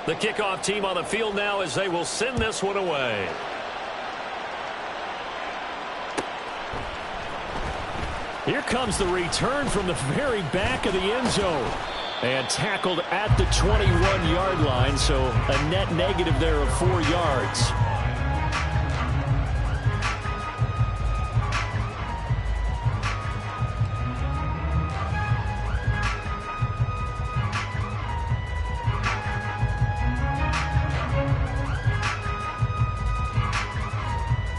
The kickoff team on the field now as they will send this one away. Here comes the return from the very back of the end zone. And tackled at the 21-yard line, so a net negative there of 4 yards.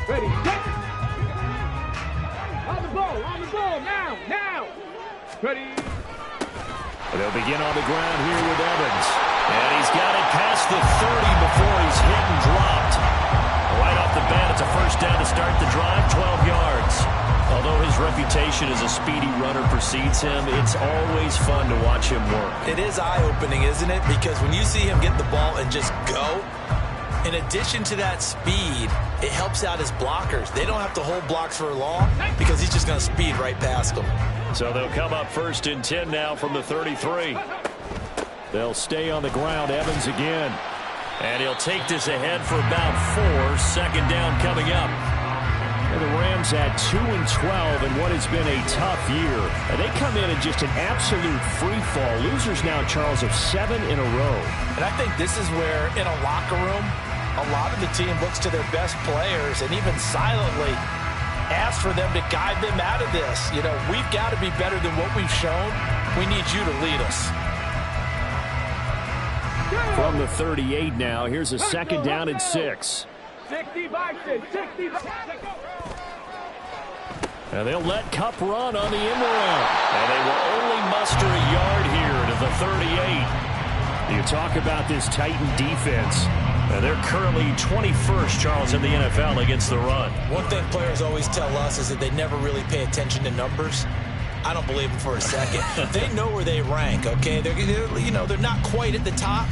Ready, set. On the ball, now. Ready. They'll begin on the ground here with Evans. And he's got it past the 30 before he's hit and dropped. Right off the bat, it's a first down to start the drive, 12 yards. Although his reputation as a speedy runner precedes him, it's always fun to watch him work. It is eye-opening, isn't it? Because when you see him get the ball and just go, in addition to that speed, it helps out his blockers. They don't have to hold blocks for long because he's just going to speed right past them. So they'll come up 1st and 10 now from the 33. They'll stay on the ground. Evans again. And he'll take this ahead for about 4. Second down coming up. And the Rams at 2-12 in what has been a tough year. And they come in just an absolute free fall. Losers now, Charles, of 7 in a row. And I think this is where, in a locker room, a lot of the team looks to their best players and even silently ask for them to guide them out of this. You know, we've got to be better than what we've shown. We need you to lead us. From the 38 now, here's a second down and 6. 60 Bison, 60 Bison. And they'll let Kupp run on the end around. And they will only muster a yard here to the 38. You talk about this Titan defense. They're currently 21st, Charles, in the NFL against the run. One thing players always tell us is that they never really pay attention to numbers. I don't believe them for a second. They know where they rank, okay? They're not quite at the top,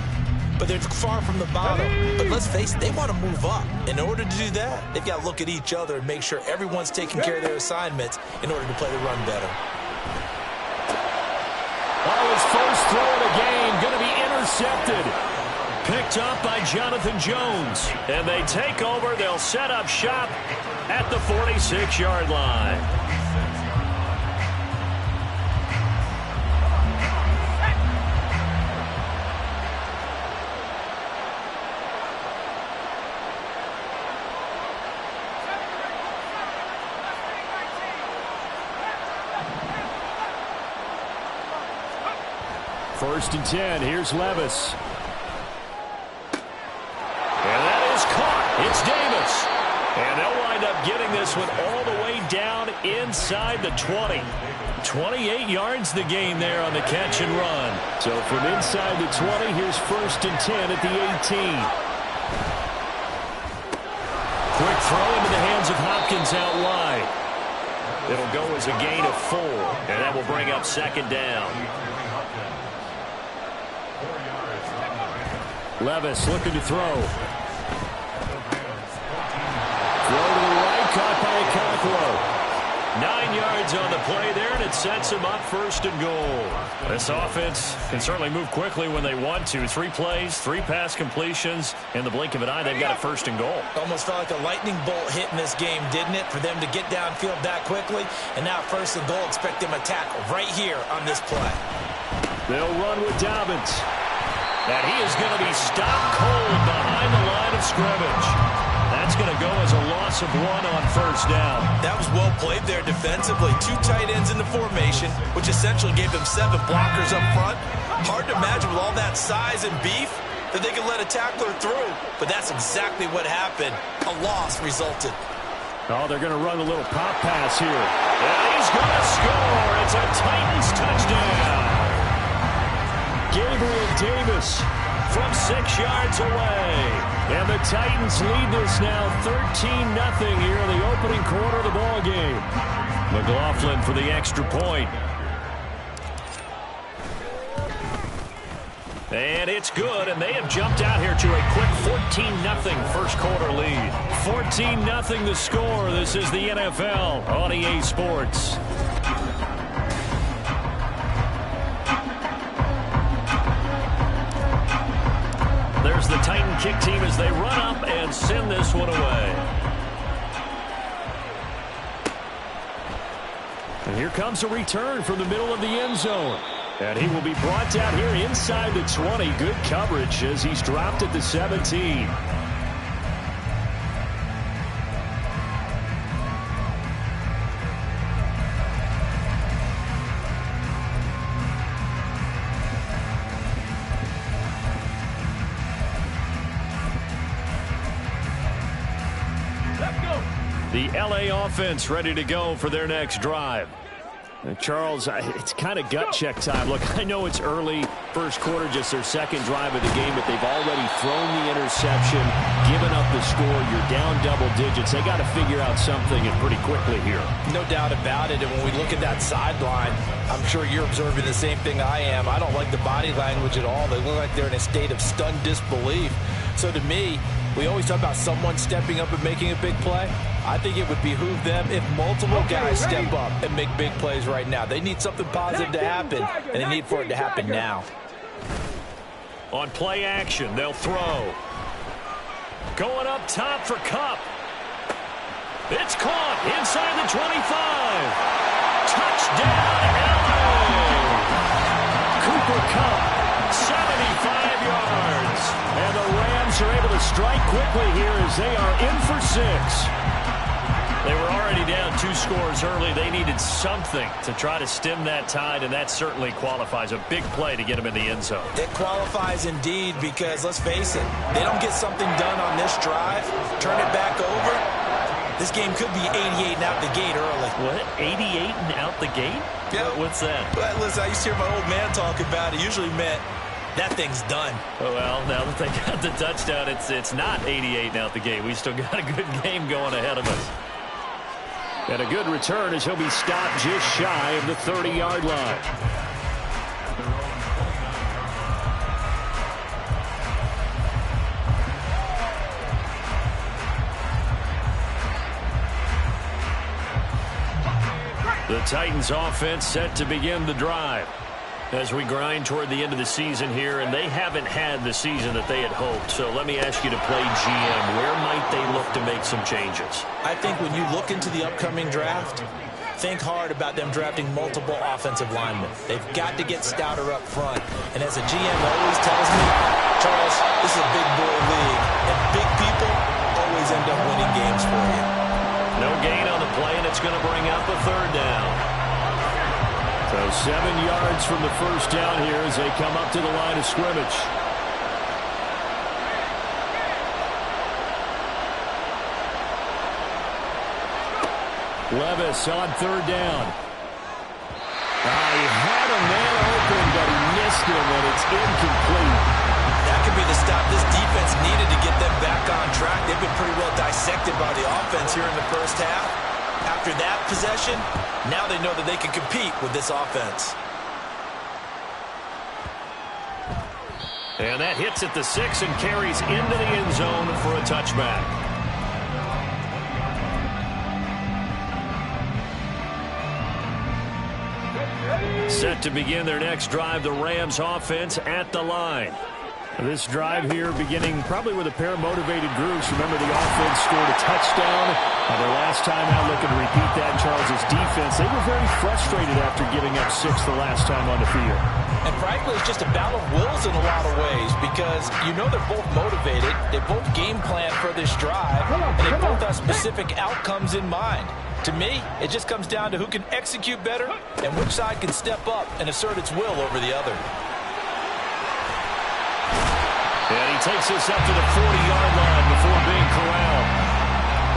but they're far from the bottom. But let's face it, they want to move up. In order to do that, they've got to look at each other and make sure everyone's taking care of their assignments in order to play the run better. His first throw of the game going to be intercepted. Picked up by Jonathan Jones. And they take over. They'll set up shop at the 46-yard line. First and 10. Here's Levis. And that is caught. It's Davis. And they'll wind up getting this one all the way down inside the 20. 28 yards the gain there on the catch and run. So from inside the 20, here's first and 10 at the 18. Quick throw into the hands of Hopkins out wide. It'll go as a gain of 4. And that will bring up second down. Levis looking to throw. Throw to the right, caught by Okonkwo. 9 yards on the play there, and it sets him up first and goal. This offense can certainly move quickly when they want to. 3 plays, 3 pass completions. In the blink of an eye, they've got a first and goal. Almost felt like a lightning bolt hit in this game, didn't it? For them to get downfield that quickly. And now first and goal, expect them to tackle right here on this play. They'll run with Dobbins. And he is going to be stopped cold behind the line of scrimmage. That's going to go as a loss of 1 on first down. That was well played there defensively. 2 tight ends in the formation, which essentially gave them 7 blockers up front. Hard to imagine with all that size and beef that they could let a tackler through. But that's exactly what happened. A loss resulted. Oh, they're going to run a little pop pass here. And he's going to score. It's a Titans touchdown. Gabriel Davis from 6 yards away. And the Titans lead this now 13-0 here in the opening quarter of the ball game. McLaughlin for the extra point. And it's good, and they have jumped out here to a quick 14-0 first quarter lead. 14-0 the score. This is the NFL on EA Sports. Titan kick team as they run up and send this one away. And here comes a return from the middle of the end zone. And he will be brought down here inside the 20. Good coverage as he's dropped at the 17. The LA offense ready to go for their next drive. Charles, it's kind of gut check time. Look, I know it's early, first quarter, just their second drive of the game, but they've already thrown the interception, given up the score. You're down double digits. They got to figure out something and pretty quickly here. No doubt about it. And when we look at that sideline, I'm sure you're observing the same thing I am. I don't like the body language at all. They look like they're in a state of stunned disbelief. So to me, we always talk about someone stepping up and making a big play. I think it would behoove them if multiple guys step up and make big plays right now. They need something positive to happen, and they need for it to happen now. On play action, they'll throw. Going up top for Kupp. It's caught inside the 25. Touchdown, LA! Cooper Kupp, 75 yards. And the Rams are able to strike quickly here as they are in for 6. They were already down 2 scores early. They needed something to try to stem that tide, and that certainly qualifies. A big play to get them in the end zone. It qualifies indeed because, let's face it, they don't get something done on this drive, turn it back over, this game could be 88 and out the gate early. What? 88 and out the gate? Yeah. What's that? But listen, I used to hear my old man talk about it. Usually meant that thing's done. Oh, well, now that they got the touchdown, it's not 88 and out the gate. We still got a good game going ahead of us. And a good return as he'll be stopped just shy of the 30-yard line. The Titans offense set to begin the drive as we grind toward the end of the season here, and they haven't had the season that they had hoped. So let me ask you to play GM. Where might they look to make some changes? I think when you look into the upcoming draft, think hard about them drafting multiple offensive linemen. They've got to get stouter up front. And as a GM always tells me, Charles, this is a big boy league, and big people always end up winning games for you. No gain on the play, and it's going to bring up a 3rd down. So 7 yards from the first down here as they come up to the line of scrimmage. Levis on 3rd down. He had a man open, but he missed him, and it's incomplete. That could be the stop this defense needed to get them back on track. They've been pretty well dissected by the offense here in the first half. After that possession, now they know that they can compete with this offense. And that hits at the 6 and carries into the end zone for a touchback. Set to begin their next drive, the Rams offense at the line. This drive here beginning probably with a pair of motivated groups. Remember, the offense scored a touchdown. Their last time out, looking to repeat that in Charles' defense. They were very frustrated after giving up 6 the last time on the field. And frankly, it's just a battle of wills in a lot of ways because you know they're both motivated. They both game plan for this drive, and they both have specific outcomes in mind. To me, it just comes down to who can execute better and which side can step up and assert its will over the other. And he takes this up to the 40-yard line before being corralled.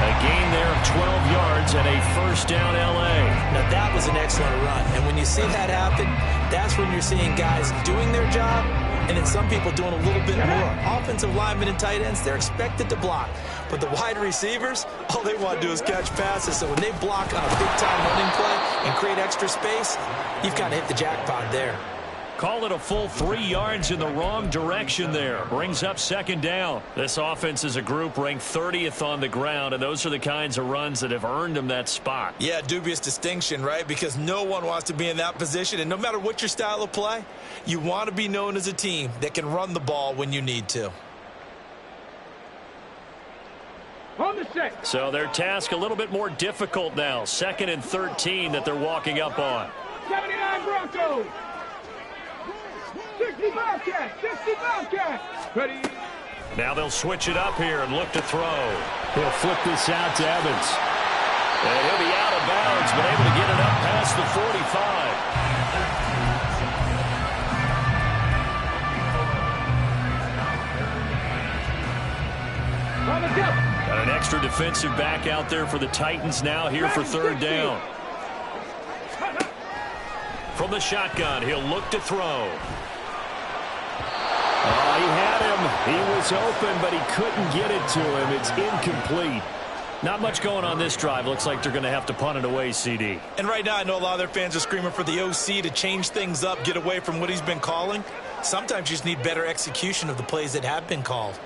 A gain there of 12 yards and a first down L.A. Now that was an excellent run. And when you see that happen, that's when you're seeing guys doing their job and then some people doing a little bit more. Offensive linemen and tight ends, they're expected to block. But the wide receivers, all they want to do is catch passes. So when they block on a big-time running play and create extra space, you've kind of hit the jackpot there. Call it a full 3 yards in the wrong direction there. Brings up 2nd down. This offense is a group ranked 30th on the ground, and those are the kinds of runs that have earned them that spot. Yeah, dubious distinction, right? Because no one wants to be in that position, and no matter what your style of play, you want to be known as a team that can run the ball when you need to. Set. So their task a little bit more difficult now. 2nd and 13 that they're walking up on. 79 Broncos. 65 cats. 65 cats. Ready. Now they'll switch it up here and look to throw. He'll flip this out to Evans. And he'll be out of bounds, but able to get it up past the 45. Got an extra defensive back out there for the Titans now here for 3rd down. From the shotgun, he'll look to throw. Oh, he had him. He was open, but he couldn't get it to him. It's incomplete. Not much going on this drive. Looks like they're going to have to punt it away, CD. And right now, I know a lot of their fans are screaming for the OC to change things up, get away from what he's been calling. Sometimes you just need better execution of the plays that have been called.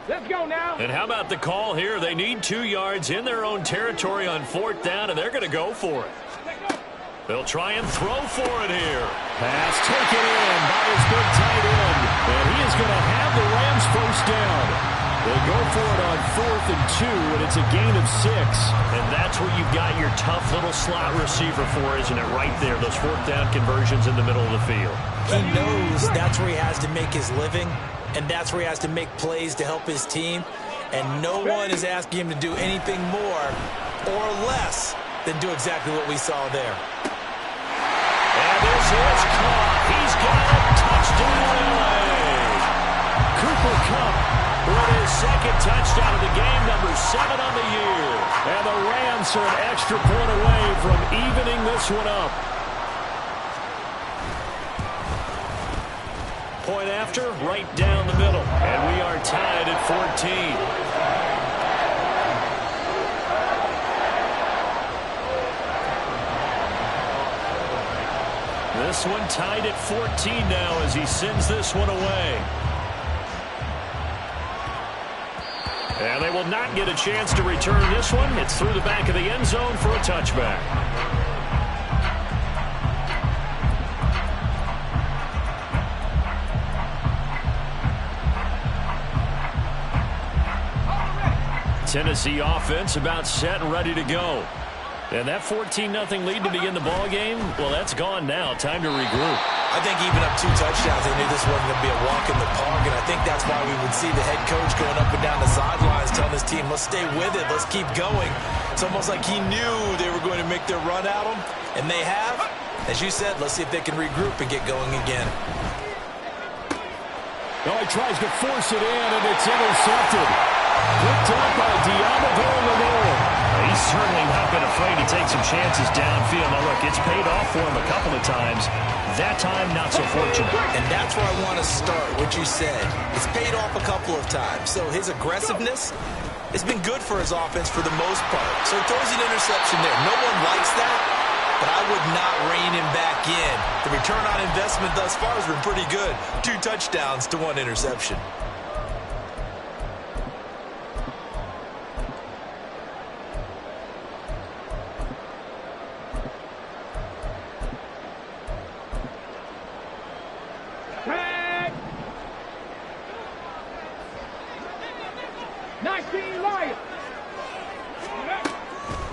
Let's go now. And how about the call here? They need 2 yards in their own territory on 4th down, and they're going to go for it. They'll try and throw for it here. Pass taken in by his big tight end. And he is going to have the Rams 1st down. They go for it on 4th and 2, and it's a gain of 6. And that's where you've got your tough little slot receiver for, isn't it? Right there, those 4th down conversions in the middle of the field. He knows that's where he has to make his living, and that's where he has to make plays to help his team. And no one is asking him to do anything more or less than do exactly what we saw there. And this is caught. He's got a touchdown. Cooper Kupp with his 2nd touchdown of the game, number 7 on the year. And the Rams are an extra point away from evening this one up. Point after, right down the middle. And we are tied at 14. This one tied at 14 now as he sends this one away. And they will not get a chance to return this one. It's through the back of the end zone for a touchback. Tennessee offense about set and ready to go. And that 14-0 lead to begin the ball game, well, that's gone now. Time to regroup. I think even up 2 touchdowns, they knew this wasn't going to be a walk in the park, and I think that's why we would see the head coach going up and down the sidelines telling his team, let's stay with it, let's keep going. It's almost like he knew they were going to make their run at him, and they have. As you said, let's see if they can regroup and get going again. Oh, he tries to force it in, and it's intercepted. Picked up by Diamador Lenore. He's certainly not been afraid to take some chances downfield. Now, look, it's paid off for him a couple of times. That time, not so fortunate. And that's where I want to start, what you said. It's paid off a couple of times. So his aggressiveness has been good for his offense for the most part. So he throws an interception there. No one likes that, but I would not rein him back in. The return on investment thus far has been pretty good. 2 touchdowns to 1 interception.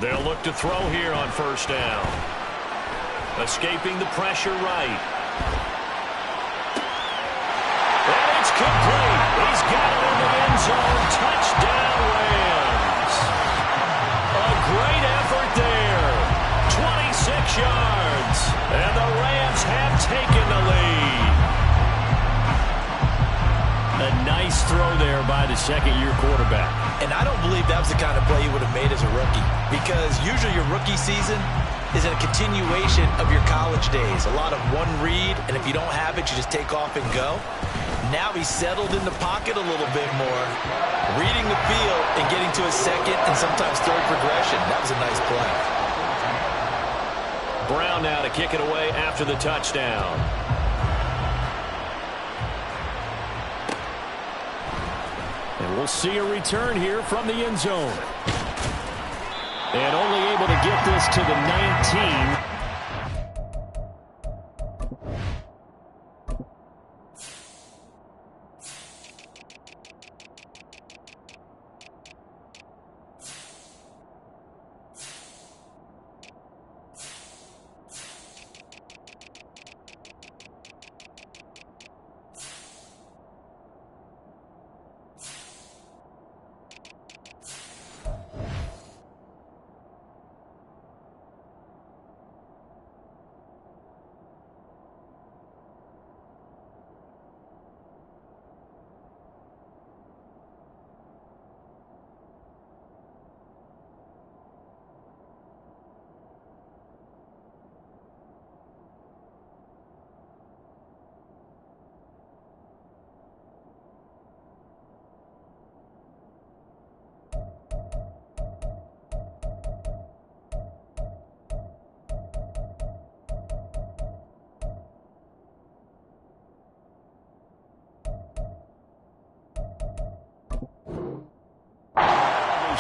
They'll look to throw here on 1st down. Escaping the pressure right. And it's complete. He's got it in the end zone. Touchdown, Rams. A great effort there. 26 yards. And the Rams have taken the lead. A nice throw there by the 2nd-year quarterback. And I don't believe that was the kind of play he would have made as a rookie, because usually your rookie season is a continuation of your college days. A lot of one read, and if you don't have it, you just take off and go. Now he's settled in the pocket a little bit more, reading the field and getting to his 2nd and sometimes 3rd progression. That was a nice play. Brown now to kick it away after the touchdown. And we'll see a return here from the end zone. And only able to get this to the 19.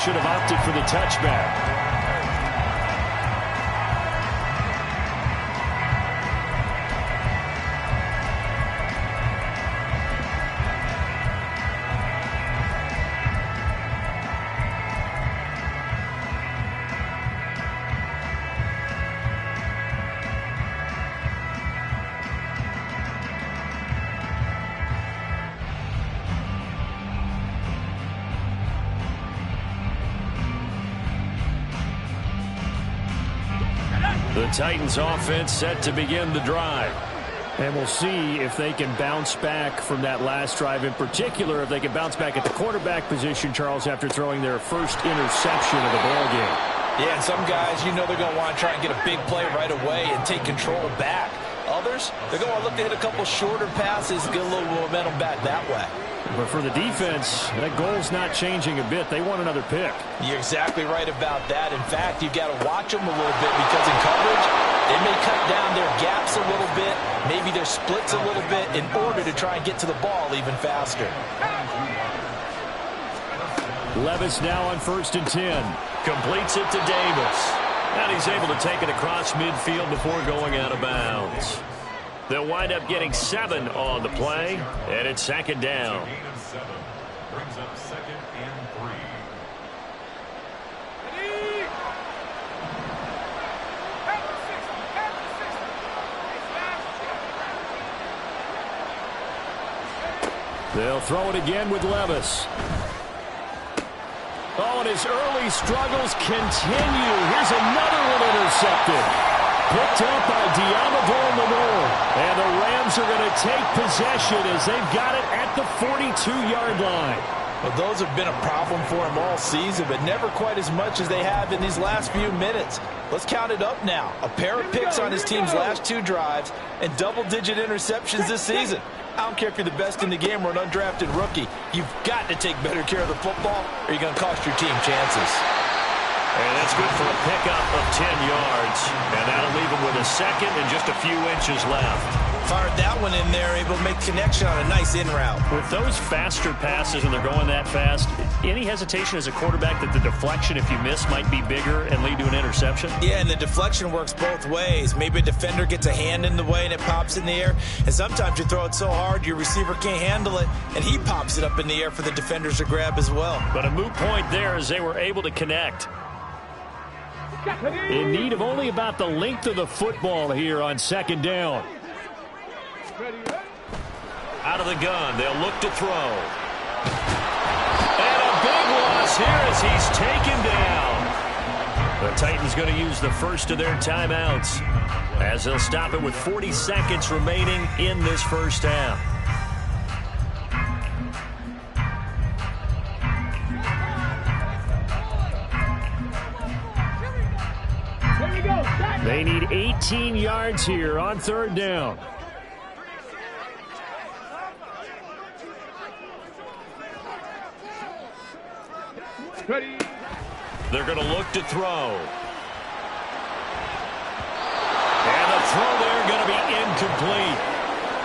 Should have opted for the touchback. The Titans offense set to begin the drive. And we'll see if they can bounce back from that last drive. In particular, if they can bounce back at the quarterback position, Charles, after throwing their first interception of the ballgame. Yeah, and some guys, you know they're going to want to try and get a big play right away and take control back. Others, they're going to look to hit a couple shorter passes, get a little momentum back that way. But for the defense, that goal's not changing a bit. They want another pick. You're exactly right about that. In fact, you've got to watch them a little bit because in coverage, they may cut down their gaps a little bit, maybe their splits a little bit in order to try and get to the ball even faster. Levis now on 1st and 10. Completes it to Davis. And he's able to take it across midfield before going out of bounds. They'll wind up getting 7 on the play, and it's 2nd down. Brings up 2nd and 3. They'll throw it again with Levis. Oh, and his early struggles continue. Here's another one intercepted. Picked up by Diamador Lenore. And the Rams are going to take possession as they've got it at the 42-yard line. Well, those have been a problem for him all season, but never quite as much as they have in these last few minutes. Let's count it up now. A pair of picks on his team's last 2 drives and double-digit interceptions this season. I don't care if you're the best in the game or an undrafted rookie. You've got to take better care of the football or you're going to cost your team chances. And that's good for a pickup of 10 yards. And that'll leave him with a second and just a few inches left. Fired that one in there, able to make connection on a nice in route. With those faster passes and they're going that fast, any hesitation as a quarterback that the deflection, if you miss, might be bigger and lead to an interception? Yeah, and the deflection works both ways. Maybe a defender gets a hand in the way and it pops in the air. And sometimes you throw it so hard your receiver can't handle it, and he pops it up in the air for the defenders to grab as well. But a moot point there as they were able to connect. In need of only about the length of the football here on 2nd down. Out of the gun, they'll look to throw. And a big loss here as he's taken down. The Titans going to use the first of their timeouts as they'll stop it with 40 seconds remaining in this first half. They need 18 yards here on 3rd down. Ready. They're going to look to throw. And the throw there going to be incomplete.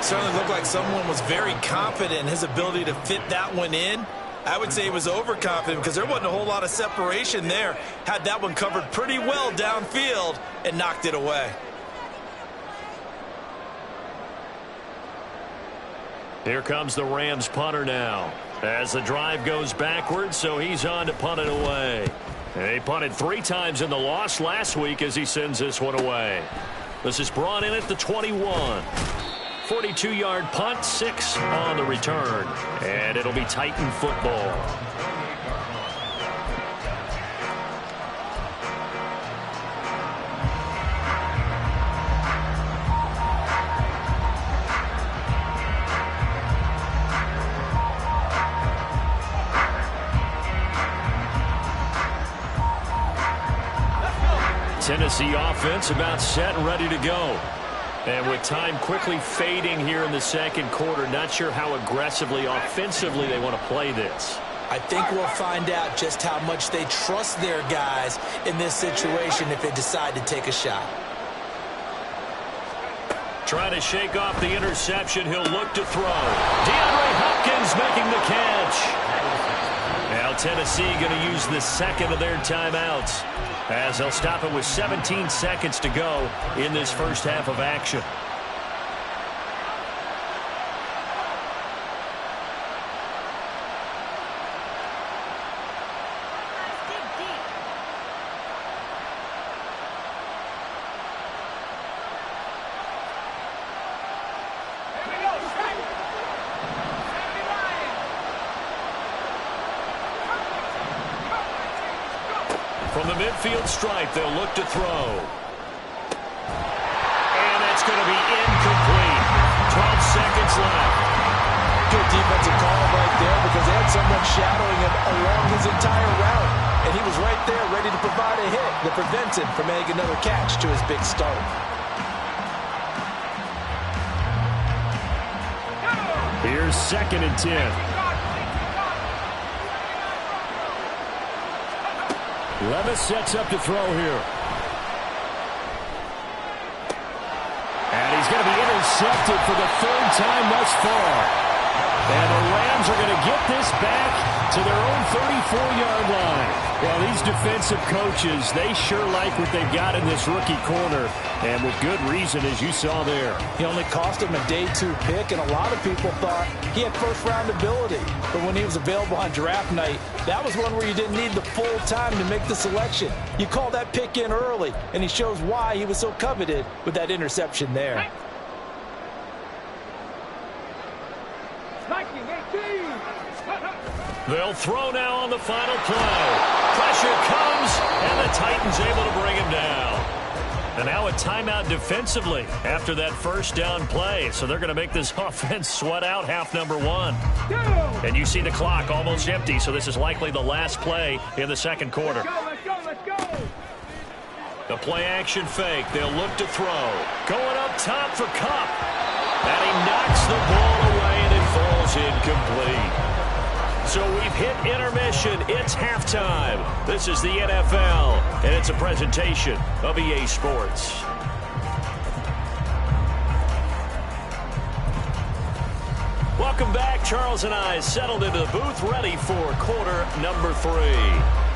Certainly looked like someone was very confident in his ability to fit that one in. I would say he was overconfident because there wasn't a whole lot of separation there. Had that one covered pretty well downfield and knocked it away. Here comes the Rams punter now. As the drive goes backwards, so he's on to punt it away. He punted 3 times in the loss last week as he sends this one away. This is brought in at the 21. 42-yard punt, 6 on the return. And it'll be Titan football. Tennessee offense about set and ready to go. And with time quickly fading here in the second quarter, not sure how aggressively, offensively they want to play this. I think we'll find out just how much they trust their guys in this situation if they decide to take a shot. Trying to shake off the interception. He'll look to throw. DeAndre Hopkins making the catch. Now Tennessee going to use the second of their timeouts, as they'll stop it with 17 seconds to go in this first half of action. From the midfield stripe, they'll look to throw. And that's going to be incomplete. 12 seconds left. Good defensive call right there because they had someone shadowing him along his entire route. And he was right there ready to provide a hit that prevents him from making another catch to his big start. Here's 2nd and 10. Levis sets up to throw here. And he's going to be intercepted for the 3rd time thus far. And the Rams are going to get this back to their own 34-yard line. Well, these defensive coaches, they sure like what they've got in this rookie corner. And with good reason, as you saw there. He only cost him a day 2 pick, and a lot of people thought he had first-round ability. But when he was available on draft night, that was one where you didn't need the full time to make the selection. You call that pick in early, and he shows why he was so coveted with that interception there. They'll throw now on the final play. Pressure comes, and the Titans able to bring him down. And now a timeout defensively after that first down play. So they're going to make this offense sweat out half number 1. And you see the clock almost empty, so this is likely the last play in the second quarter. Let's go. The play action fake. They'll look to throw. Going up top for Kupp. And he knocks the ball away, and it falls incomplete. So we've hit intermission. It's halftime. This is the NFL, and it's a presentation of EA Sports. Welcome back. Charles and I settled into the booth, ready for quarter number 3.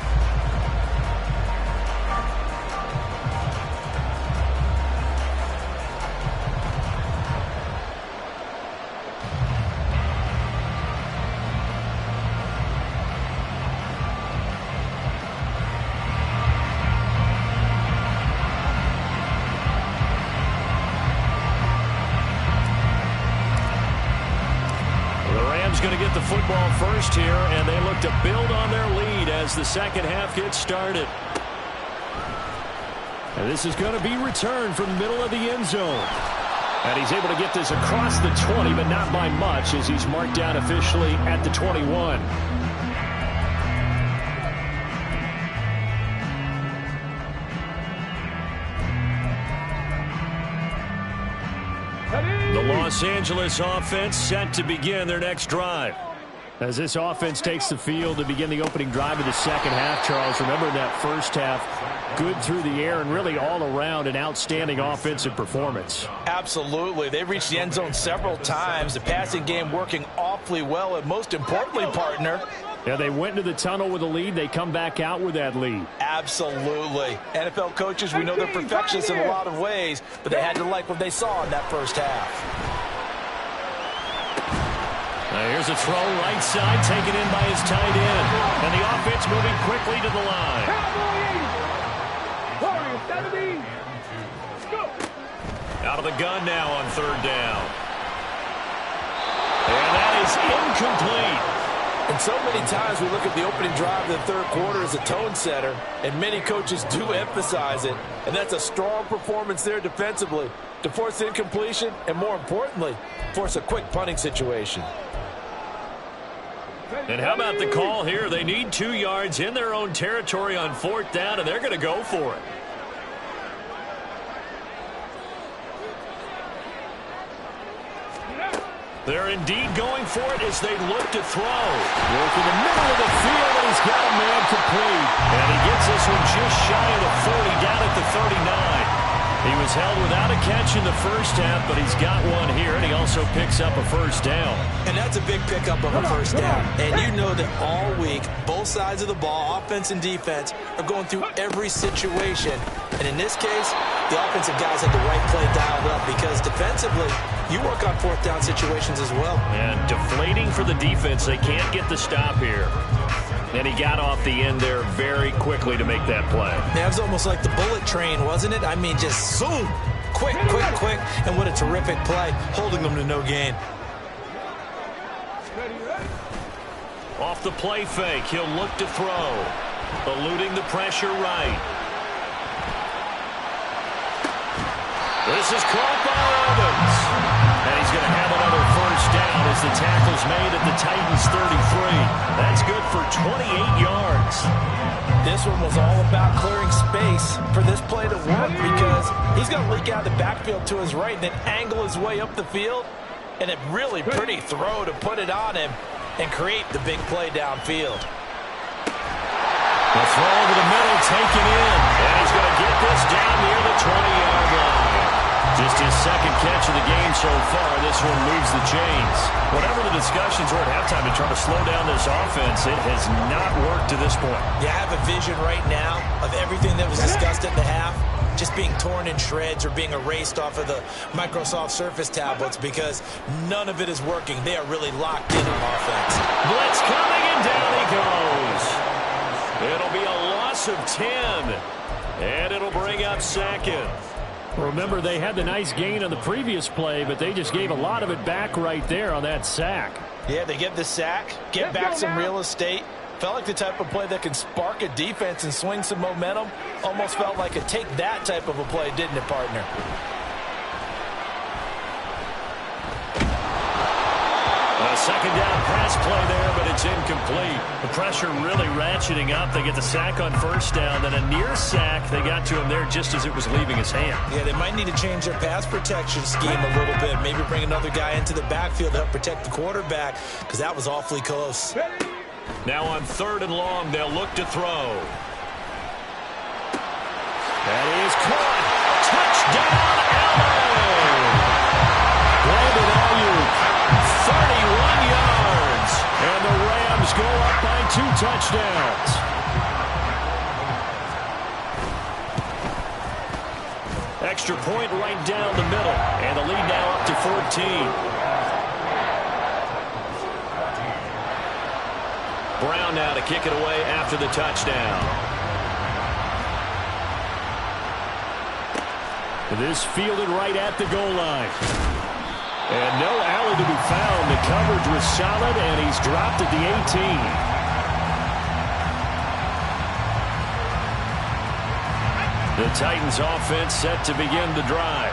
Going to get the football first here, and they look to build on their lead as the second half gets started. And this is going to be returned from the middle of the end zone. And he's able to get this across the 20, but not by much, as he's marked down officially at the 21. The Los Angeles offense set to begin their next drive. As this offense takes the field to begin the opening drive of the second half, Charles, remember in that first half, good through the air and really all around an outstanding offensive performance. Absolutely. They've reached the end zone several times. The passing game working awfully well, and most importantly, partner, Yeah, they went into the tunnel with a lead. They come back out with that lead. Absolutely. NFL coaches, we know they're perfectionists in a lot of ways, but they had to like what they saw in that first half. Here's a throw right side, taken in by his tight end. And the offense moving quickly to the line. Out of the gun now on third down. And that is incomplete. And so many times we look at the opening drive of the third quarter as a tone setter, and many coaches do emphasize it. And that's a strong performance there defensively to force incompletion and, more importantly, force a quick punting situation. And how about the call here? They need 2 yards in their own territory on fourth down, and they're going to go for it. They're indeed going for it as they look to throw. Work in the middle of the field, and he's got a man complete. And he gets this one just shy of the 40, down at the 39. He was held without a catch in the first half, but he's got one here, and he also picks up a first down. And that's a big pickup of a first down. And you know that all week, both sides of the ball, offense and defense, are going through every situation. And in this case, the offensive guys had the right play dialed up because defensively, you work on fourth down situations as well. And deflating for the defense. They can't get the stop here. And he got off the end there very quickly to make that play. That was almost like the bullet train, wasn't it? I mean, just zoom. Quick, quick, quick. And what a terrific play, holding them to no gain. Off the play fake, he'll look to throw. Eluding the pressure right. This is caught by Evans. And he's going to have another first down as the tackle's made at the Titans' 33. That's good for 28 yards. This one was all about clearing space for this play to work because he's going to leak out the backfield to his right and then angle his way up the field. And a really pretty throw to put it on him and create the big play downfield. The throw over the middle, taken in. And he's going to get this down near the 20-yard line. Just his second catch of the game so far. This one moves the chains. Whatever the discussions were at halftime to try to slow down this offense, it has not worked to this point. You have a vision right now of everything that was discussed at the half just being torn in shreds or being erased off of the Microsoft Surface tablets because none of it is working. They are really locked in on offense. Blitz coming, and down he goes. It'll be a loss of 10, and it'll bring up second. Remember, they had the nice gain on the previous play, but they just gave a lot of it back right there on that sack. Yeah, they get the sack, get back some real estate. Felt like the type of play that can spark a defense and swing some momentum. Almost felt like a take that type of a play, didn't it, partner? A second down pass play there, but it's incomplete. The pressure really ratcheting up. They get the sack on first down, then a near sack. They got to him there just as it was leaving his hand. Yeah, they might need to change their pass protection scheme a little bit. Maybe bring another guy into the backfield to help protect the quarterback because that was awfully close. Now on third and long, they'll look to throw. That is caught. Touchdown, LA! Brandon Ayuk. 31 yards, and the Rams go up by 2 touchdowns. Extra point right down the middle, and the lead now up to 14. Brown now to kick it away after the touchdown. This fielded right at the goal line. And no alley to be found. The coverage was solid, and he's dropped at the 18. The Titans offense set to begin the drive.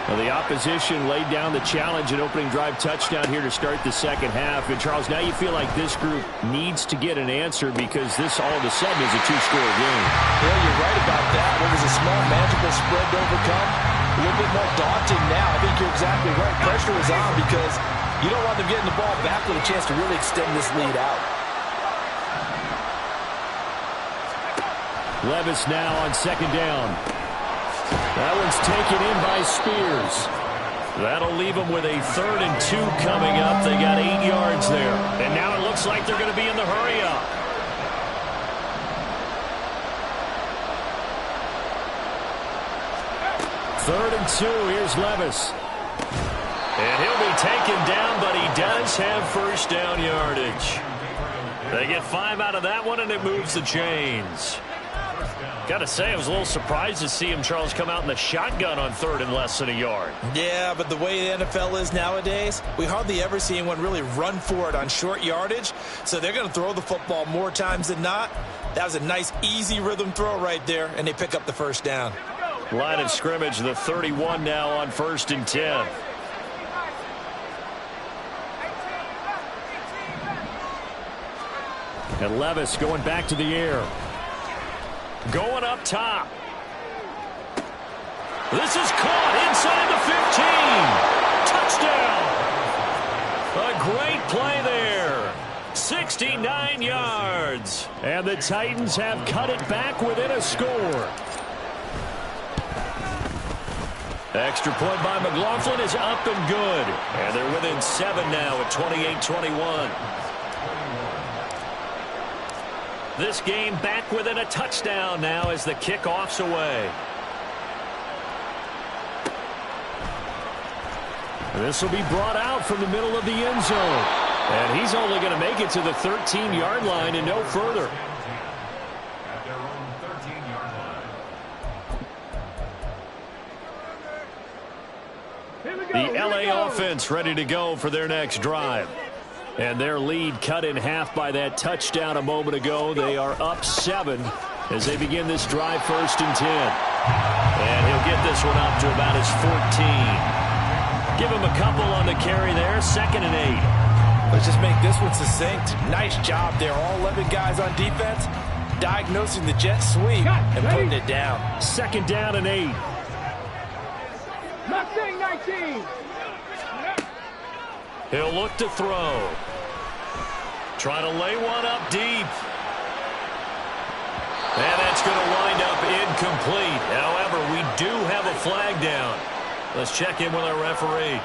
Well, the opposition laid down the challenge and opening drive touchdown here to start the second half. And, Charles, now you feel like this group needs to get an answer because this all of a sudden is a 2-score game. Yeah, you're right about that. What was a small magical spread to overcome? A little bit more daunting now. I think you're exactly right. Pressure is on because you don't want them getting the ball back with a chance to really extend this lead out. Levis now on second down. That one's taken in by Spears. That'll leave them with a 3rd and 2 coming up. They got 8 yards there. And now it looks like they're going to be in the hurry-up. Third and 2. Here's Levis. And he'll be taken down, but he does have first down yardage. They get 5 out of that one, and it moves the chains. Got to say, I was a little surprised to see him, Charles, come out in the shotgun on 3rd and less than a yard. Yeah, but the way the NFL is nowadays, we hardly ever see anyone really run for it on short yardage. So they're going to throw the football more times than not. That was a nice, easy rhythm throw right there, and they pick up the first down. Line of scrimmage, the 31 now on 1st and 10. And Levis going back to the air. Going up top. This is caught inside the 15. Touchdown. A great play there. 69 yards. And the Titans have cut it back within a score. Extra point by McLaughlin is up and good. And they're within 7 now at 28-21. This game back within a touchdown now as the kickoff's away. This will be brought out from the middle of the end zone. And he's only going to make it to the 13-yard line and no further. At their own 13-yard line. The LA offense ready to go for their next drive. And their lead cut in half by that touchdown a moment ago. They are up 7 as they begin this drive 1st and 10. And he'll get this one up to about his 14. Give him a couple on the carry there. 2nd and 8. Let's just make this one succinct. Nice job there. All 11 guys on defense diagnosing the jet sweep and putting it down. 2nd down and 8. 19. He'll look to throw. Try to lay one up deep. And that's going to wind up incomplete. However, we do have a flag down. Let's check in with our referee.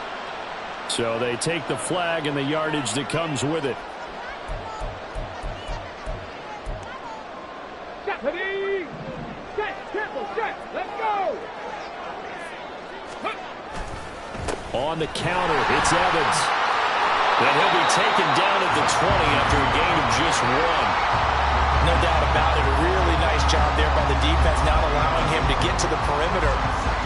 So they take the flag and the yardage that comes with it. Ready? Set, triple, set, let's go! On the counter, it's Evans. And he'll be taken down at the 20 after a gain of just 1. No doubt about it. A really nice job there by the defense, not allowing him to get to the perimeter.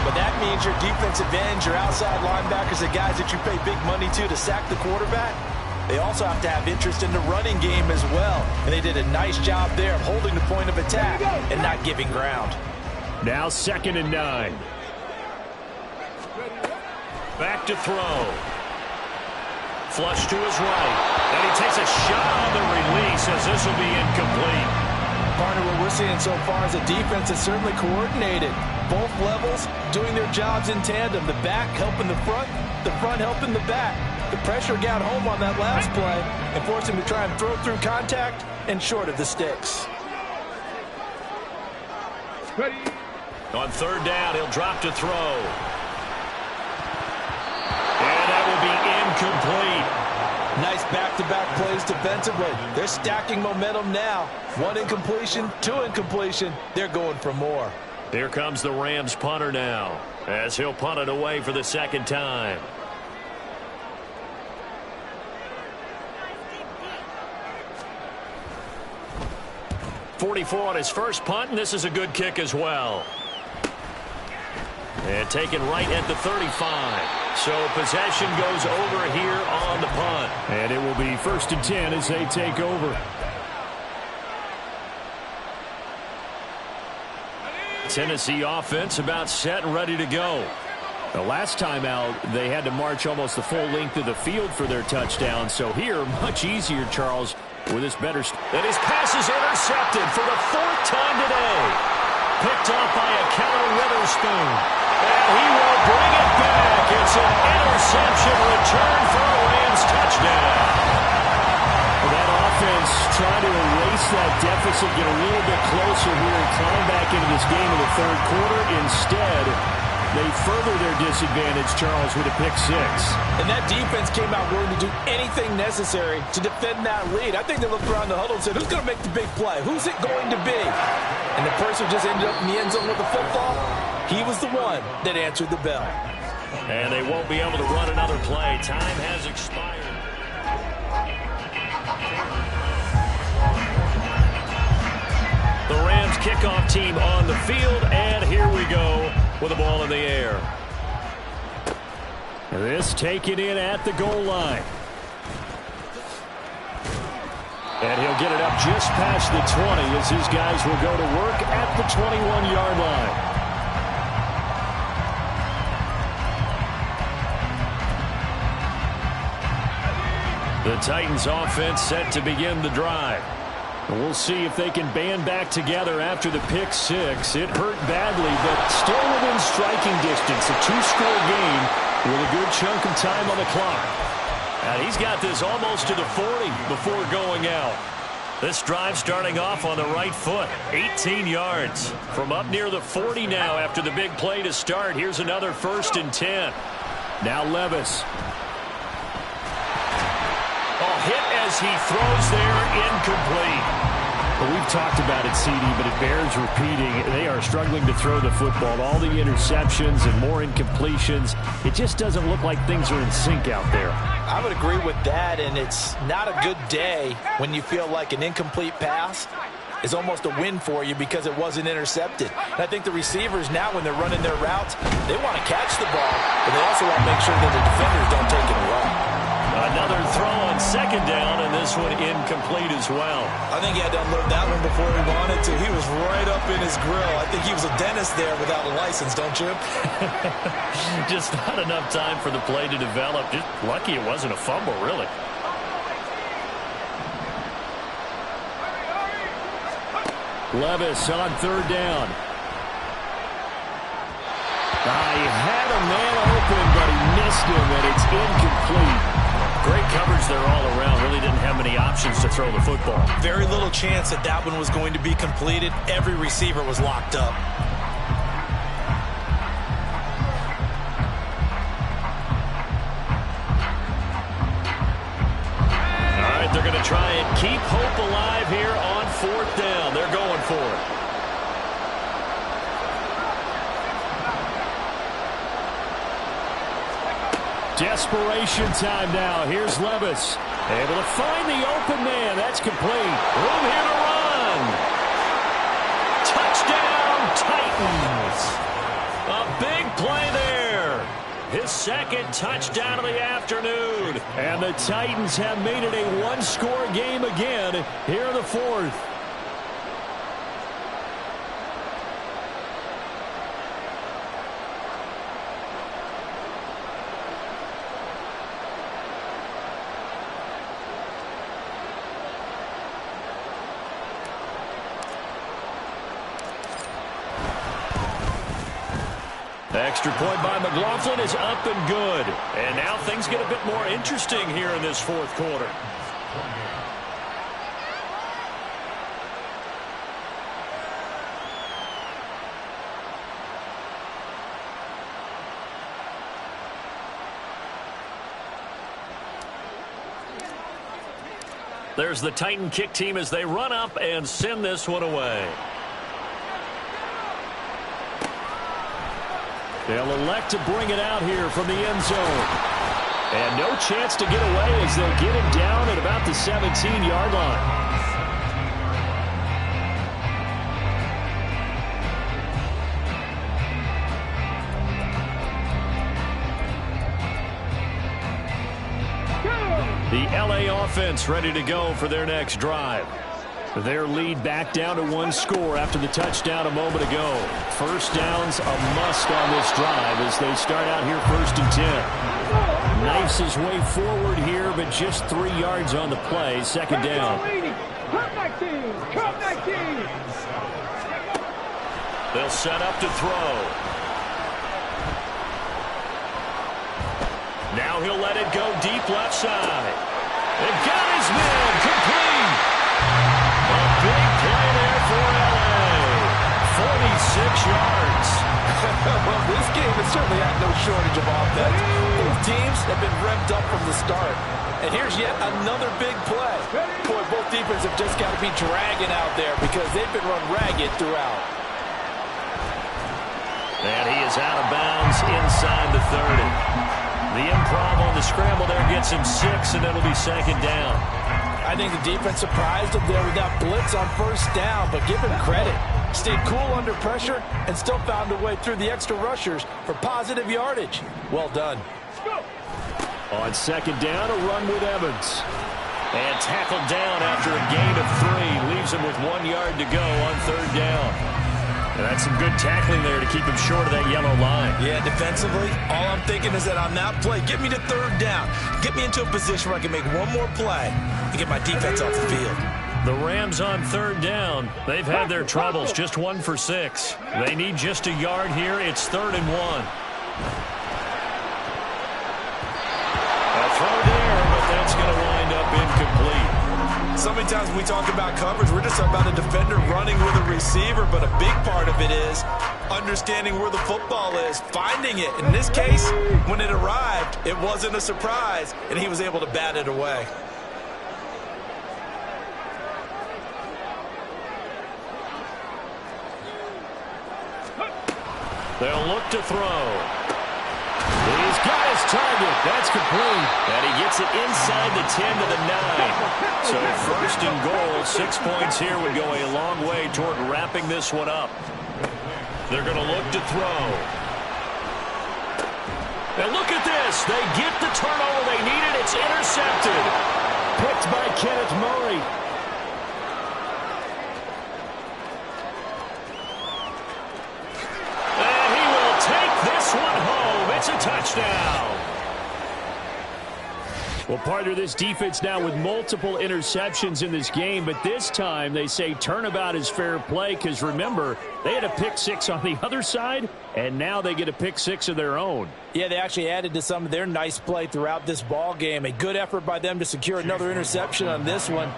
But that means your defensive ends, your outside linebackers, the guys that you pay big money to sack the quarterback, they also have to have interest in the running game as well. And they did a nice job there of holding the point of attack and not giving ground. Now 2nd and 9. Back to throw. Flush to his right. And he takes a shot on the release as this will be incomplete. Partner, what we're seeing so far is a defense that's certainly coordinated. Both levels doing their jobs in tandem. The back helping the front helping the back. The pressure got home on that last play and forced him to try and throw through contact and short of the sticks. Ready? On 3rd down, he'll drop to throw. And that will be incomplete. Nice back-to-back plays defensively. They're stacking momentum now. 1 incompletion, 2 incompletion. They're going for more. Here comes the Rams punter now as he'll punt it away for the 2nd time. .44 on his first punt, and this is a good kick as well. And taken right at the 35. So possession goes over here on the punt. And it will be 1st and 10 as they take over. Tennessee offense about set and ready to go. The last time out, they had to march almost the full length of the field for their touchdown. So here, much easier, Charles, with this better. And his pass is intercepted for the 4th time today. Picked off by a Keller Witherspoon. And he will bring it back. It's an interception return for a Rams touchdown. That offense trying to erase that deficit, get a little bit closer here and climb back into this game in the 3rd quarter. Instead, They further their disadvantage, Charles, with a pick six. And that defense came out willing to do anything necessary to defend that lead. I think they looked around the huddle and said, who's going to make the big play? Who's it going to be? And the person who just ended up in the end zone with the football, he was the one that answered the bell. And they won't be able to run another play. Time has expired. The Rams kickoff team on the field, and here we go with the ball in the air. This taken in at the goal line. And he'll get it up just past the 20 as his guys will go to work at the 21-yard line. The Titans offense set to begin the drive. We'll see if they can band back together after the pick six. It hurt badly, but still within striking distance. A two-score game with a good chunk of time on the clock. And he's got this almost to the 40 before going out. This drive starting off on the right foot. 18 yards from up near the 40 now after the big play to start. Here's another 1st and 10. Now Levis. Hit as he throws there, incomplete. Well, we've talked about it, CD, but it bears repeating. They are struggling to throw the football. All the interceptions and more incompletions. It just doesn't look like things are in sync out there. I would agree with that, and it's not a good day when you feel like an incomplete pass is almost a win for you because it wasn't intercepted. And I think the receivers now, when they're running their routes, they want to catch the ball, but they also want to make sure that the defenders don't take it away. Another throw on 2nd down, and this one incomplete as well. I think he had to unload that one before he wanted to. He was right up in his grill. I think he was a dentist there without a license, don't you? Just not enough time for the play to develop. Just lucky it wasn't a fumble, really. Levis on 3rd down. He had a man open, but he missed him, and it's incomplete. Great coverage there all around. Really didn't have many options to throw the football. Very little chance that that one was going to be completed. Every receiver was locked up. All right, they're going to try and keep hope alive here on 4th down. They're going for it. Desperation time now. Here's Levis. Able to find the open man. That's complete. Room here to run. Touchdown, Titans. A big play there. His 2nd touchdown of the afternoon. And the Titans have made it a one-score game again here in the 4th. Extra point by McLaughlin is up and good. And now things get a bit more interesting here in this 4th quarter. There's the Titan kick team as they run up and send this one away. They'll elect to bring it out here from the end zone. And no chance to get away as they'll get him down at about the 17-yard line. The LA offense ready to go for their next drive. Their lead back down to 1 score after the touchdown a moment ago. 1st down's a must on this drive as they start out here 1st and 10. Knifes his way forward here, but just 3 yards on the play. 2nd down. They'll set up to throw. Now he'll let it go deep left side. They've got his man complete. A big play there for LA. 46 yards. Well, this game has certainly had no shortage of offense. Both teams have been revved up from the start. And here's yet another big play. Boy, both defenses have just got to be dragging out there because they've been run ragged throughout. And he is out of bounds inside the 30. The improv on the scramble there gets him 6, and it'll be second down. I think the defense surprised him there with that blitz on first down, but give him credit. Stayed cool under pressure and still found a way through the extra rushers for positive yardage. Well done. On second down, a run with Evans. And tackled down after a gain of 3. Leaves him with 1 yard to go on third down. And that's some good tackling there to keep him short of that yellow line. Yeah, defensively, all I'm thinking is that on that play, get me to third down. Get me into a position where I can make one more play and get my defense off the field. The Rams on third down. They've had their troubles, just 1 for 6. They need just a yard here. It's 3rd and 1. A throw there, but that's going to wind up incomplete. So many times when we talk about coverage, we're just about a defender running with a receiver, but a big part of it is understanding where the football is, finding it. In this case, when it arrived, it wasn't a surprise, and he was able to bat it away. They'll look to throw. He's got his target. That's complete. And he gets it inside the 10 to the 9. So 1st and goal, 6 points here would go a long way toward wrapping this one up. They're going to look to throw. And look at this. They get the turnover they needed. It's intercepted. Picked by Kenneth Murray. And he will take this one home. It's a touchdown. Well, partner, this defense now with multiple interceptions in this game, but this time they say turnabout is fair play because, remember, they had a pick 6 on the other side, and now they get a pick 6 of their own. Yeah, they actually added to some of their nice play throughout this ball game. A good effort by them to secure another interception on this one.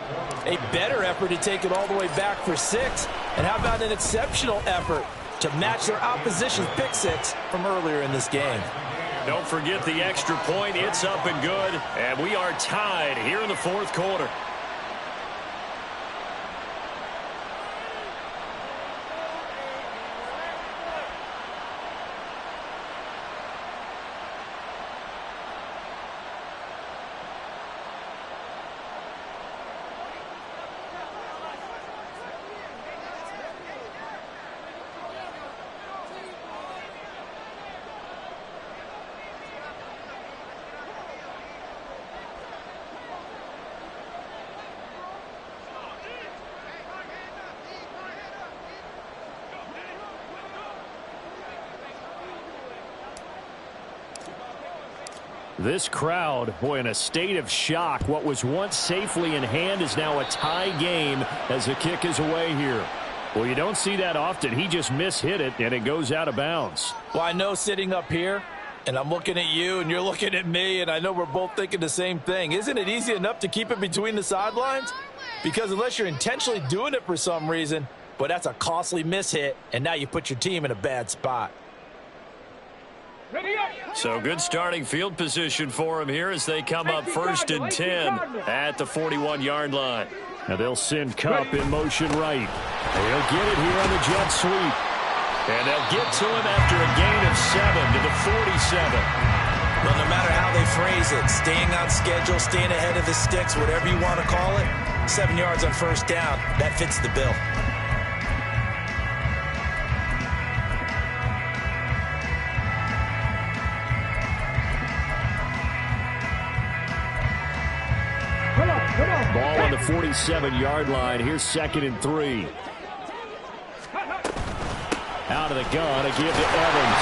A better effort to take it all the way back for 6. And how about an exceptional effort to match their opposition's pick 6 from earlier in this game? Don't forget the extra point. It's up and good. And we are tied here in the 4th quarter. This crowd, boy, in a state of shock. What was once safely in hand is now a tie game as the kick is away here. Well, you don't see that often. He just mishit it, and it goes out of bounds. Well, I know sitting up here, and I'm looking at you, and you're looking at me, and I know we're both thinking the same thing. Isn't it easy enough to keep it between the sidelines? Because unless you're intentionally doing it for some reason, but that's a costly mishit, and now you put your team in a bad spot. So good starting field position for him here as they come up 1st and 10 at the 41-yard line. Now they'll send Kupp in motion right. They'll get it here on the jet sweep. And they'll get to him after a gain of 7 to the 47. Well, no matter how they phrase it, staying on schedule, staying ahead of the sticks, whatever you want to call it, 7 yards on first down, that fits the bill. Ball on the 47-yard line. Here's 2nd and 3. Out of the gun, a give to Evans.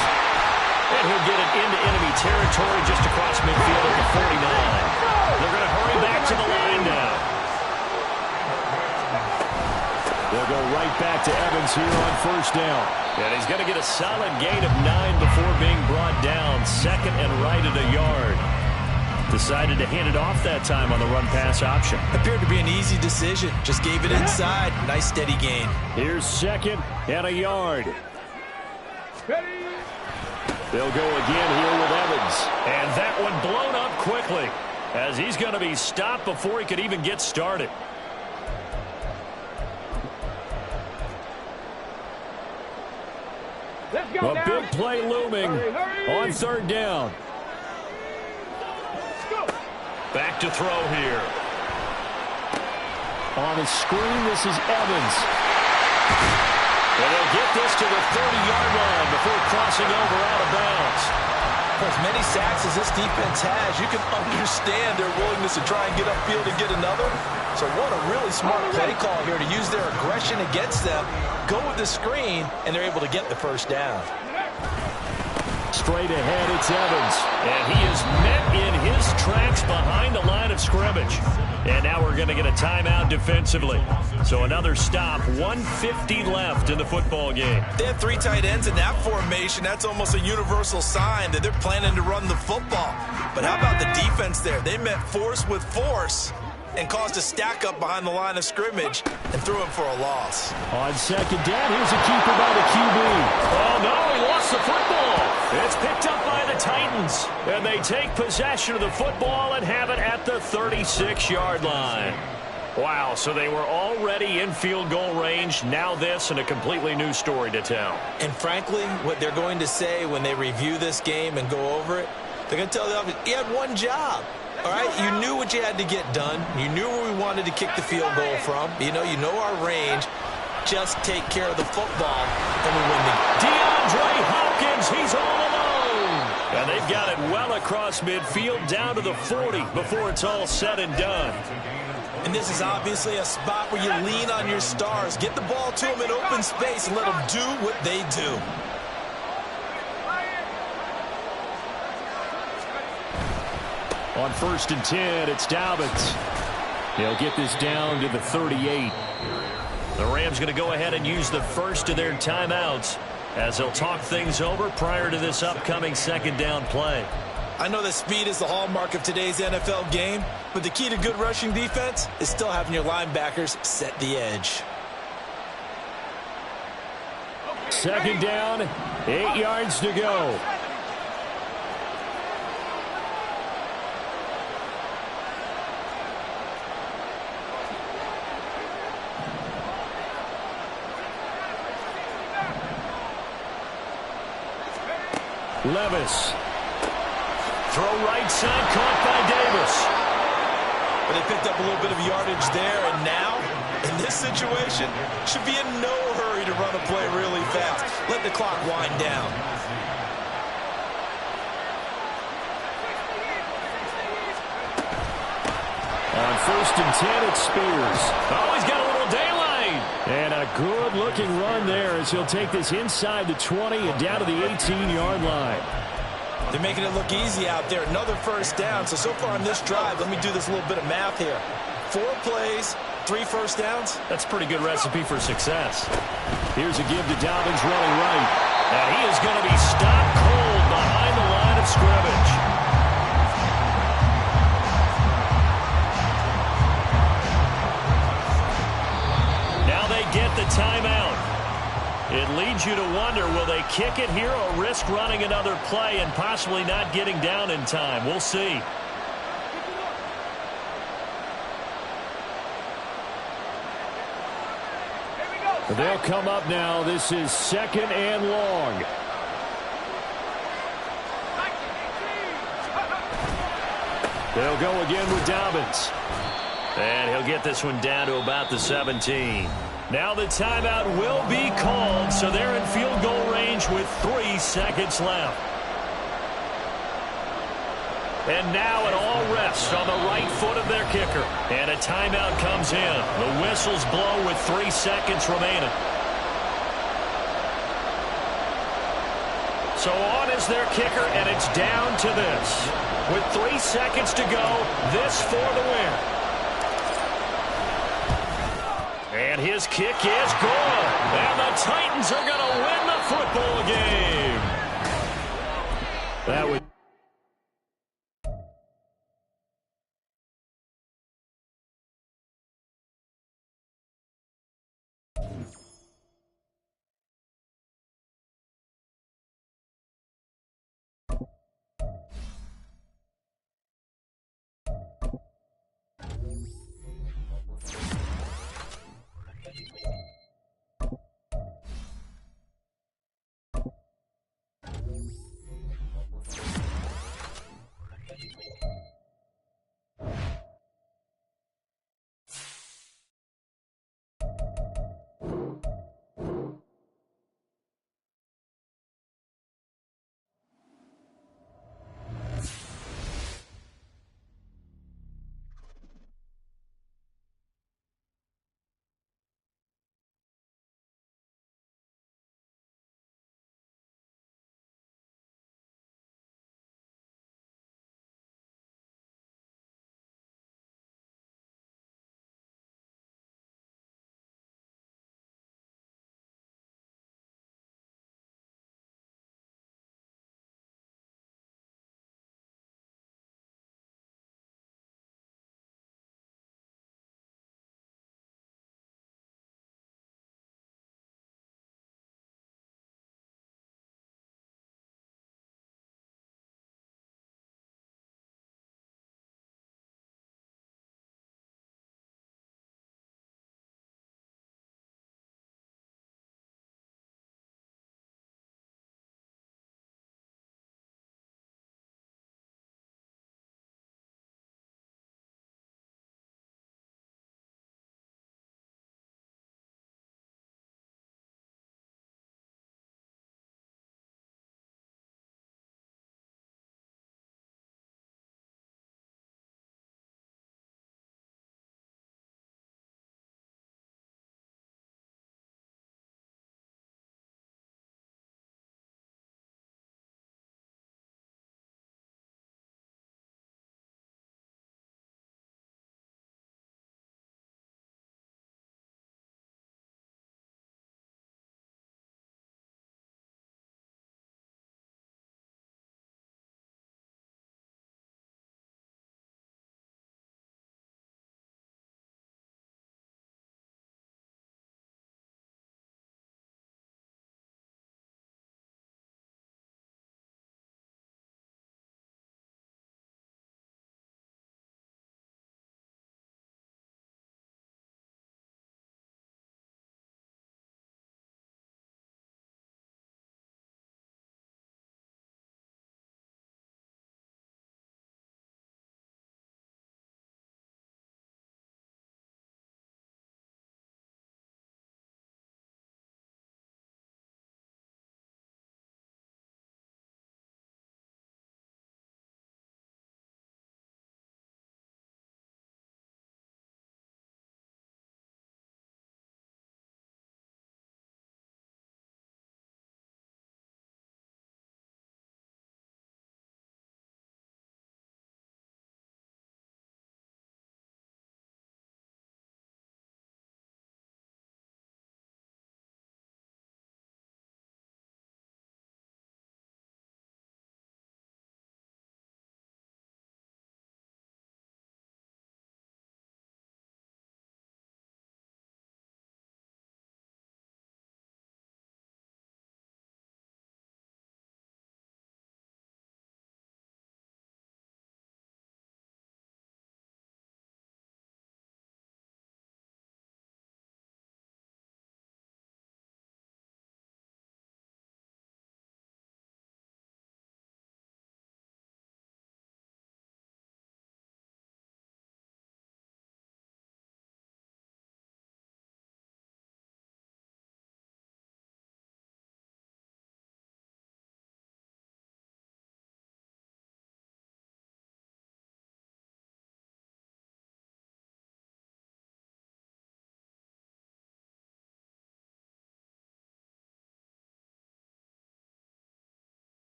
And he'll get it into enemy territory just across midfield at the 49. They're going to hurry back to the line now. They'll go right back to Evans here on first down. And he's going to get a solid gain of 9 before being brought down. 2nd and right at a yard. Decided to hand it off that time on the run-pass option. Appeared to be an easy decision. Just gave it inside. Nice steady gain. Here's 2nd and a yard. Ready? They'll go again here with Evans. And that one blown up quickly, as he's going to be stopped before he could even get started. Let's go A now. big play looming on third down. Back to throw here. On the screen, this is Evans. And they'll get this to the 30-yard line before crossing over out of bounds. For as many sacks as this defense has, you can understand their willingness to try and get upfield and get another. So what a really smart play call here to use their aggression against them, go with the screen, and they're able to get the first down. Straight ahead, it's Evans. And he is met in his tracks behind the line of scrimmage. And now we're going to get a timeout defensively. So another stop, 1:50 left in the football game. They have three tight ends in that formation. That's almost a universal sign that they're planning to run the football. But how about the defense there? They met force with force and caused a stack up behind the line of scrimmage and threw him for a loss. On second down, here's a keeper by the QB. Oh, no, he lost the football. It's picked up by the Titans. And they take possession of the football and have it at the 36-yard line. Wow, so they were already in field goal range. Now this and a completely new story to tell. And frankly, what they're going to say when they review this game and go over it, they're going to tell them, he had one job. All right, you knew what you had to get done. You knew where we wanted to kick the field goal from. You know our range. Just take care of the football, and we win the game. DeAndre Hopkins, he's all alone. And they've got it well across midfield down to the 40 before it's all said and done. And this is obviously a spot where you lean on your stars. Get the ball to them in open space and let them do what they do. On 1st and 10, it's Dobbins. They'll get this down to the 38. The Rams going to go ahead and use the first of their timeouts as they'll talk things over prior to this upcoming second down play. I know that speed is the hallmark of today's NFL game, but the key to good rushing defense is still having your linebackers set the edge. Second down, 8 yards to go. Levis. Throw right side, caught by Davis. But they picked up a little bit of yardage there, and now, in this situation, should be in no hurry to run a play really fast. Let the clock wind down. On 1st and 10, it's Spears. Oh, he's got a little daylight. And a good-looking run there as he'll take this inside the 20 and down to the 18-yard line. They're making it look easy out there. Another first down. So far on this drive, let me do this little bit of math here. 4 plays, 3 first downs. That's a pretty good recipe for success. Here's a give to Dobbins running right. And he is going to be stopped cold behind the line of scrimmage. Now they get the timeout. It leads you to wonder, will they kick it here or risk running another play and possibly not getting down in time? We'll see. They'll come up now. This is 2nd and long. They'll go again with Dobbins. And he'll get this one down to about the 17. Now the timeout will be called, so they're in field goal range with 3 seconds left. And now it all rests on the right foot of their kicker. And a timeout comes in. The whistles blow with 3 seconds remaining. So on is their kicker, and it's down to this. With 3 seconds to go, this for the win. And his kick is good. And the Titans are going to win the football game. That was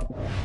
Go.